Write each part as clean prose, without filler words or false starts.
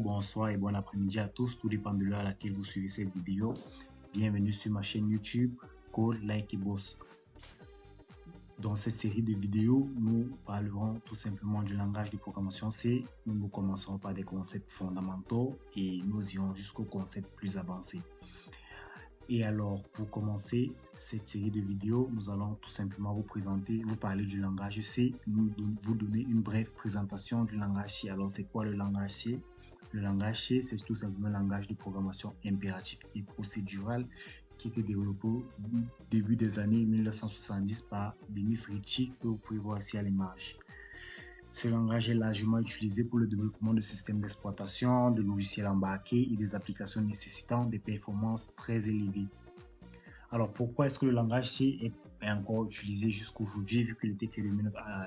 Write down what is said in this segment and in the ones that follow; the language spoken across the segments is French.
bonsoir et bon après-midi à tous, tout dépend de l'heure à laquelle vous suivez cette vidéo. Bienvenue sur ma chaîne YouTube Code Like et Boss. Dans cette série de vidéos, nous parlerons tout simplement du langage de programmation C. Nous commencerons par des concepts fondamentaux et nous irons jusqu'aux concepts plus avancés. Et alors, pour commencer cette série de vidéos, nous allons tout simplement vous parler du langage C, vous donner une brève présentation du langage C. Alors, c'est quoi le langage C? Le langage C, c'est tout simplement un langage de programmation impératif et procédural qui a été développé au début des années 1970 par Dennis Ritchie, que vous pouvez voir ici à l'image. Ce langage est largement utilisé pour le développement de systèmes d'exploitation, de logiciels embarqués et des applications nécessitant des performances très élevées. Alors, pourquoi est-ce que le langage C est encore utilisé jusqu'aujourd'hui, vu qu'il était créé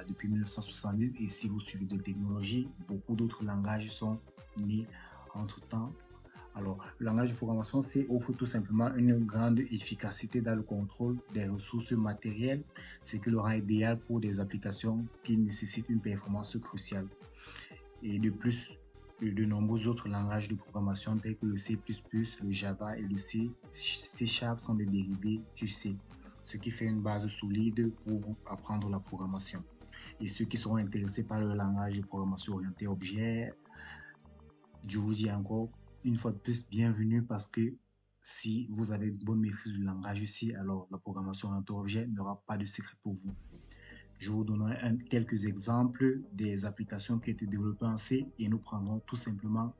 depuis 1970? Et si vous suivez de technologies, beaucoup d'autres langages sont nés entre-temps. Alors, le langage de programmation C offre tout simplement une grande efficacité dans le contrôle des ressources matérielles, ce qui le rend idéal pour des applications qui nécessitent une performance cruciale. Et de plus, de nombreux autres langages de programmation tels que le C++, le Java et le C# sont des dérivés du C, ce qui fait une base solide pour vous apprendre la programmation. Et ceux qui seront intéressés par le langage de programmation orienté objet, je vous dis encore une fois de plus, bienvenue, parce que si vous avez une bonne maîtrise du langage C, alors la programmation orientée objet n'aura pas de secret pour vous. Je vous donnerai quelques exemples des applications qui ont été développées en C et nous prendrons tout simplement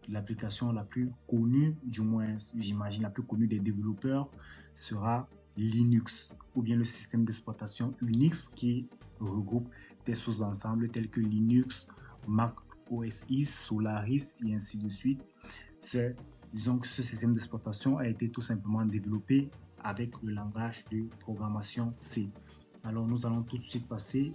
l'application la plus connue, du moins j'imagine la plus connue des développeurs, sera Linux, ou bien le système d'exploitation Unix qui regroupe des sous-ensembles tels que Linux, Mac OS X, Solaris et ainsi de suite. Disons que ce système d'exploitation a été tout simplement développé avec le langage de programmation C. Alors, nous allons tout de suite passer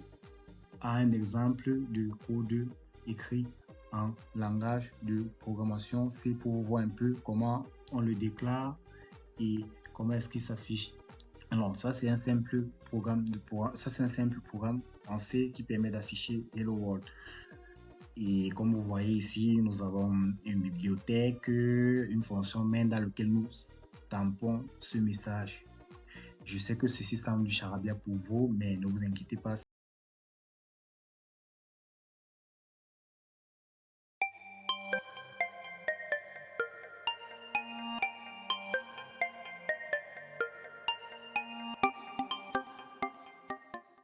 à un exemple de code écrit en langage de programmation C pour voir un peu comment on le déclare et comment est-ce qu'il s'affiche. Alors, ça, c'est un simple programme en C qui permet d'afficher Hello World. Et comme vous voyez ici, nous avons une bibliothèque, une fonction main dans laquelle nous tampons ce message. Je sais que ceci semble du charabia pour vous, mais ne vous inquiétez pas.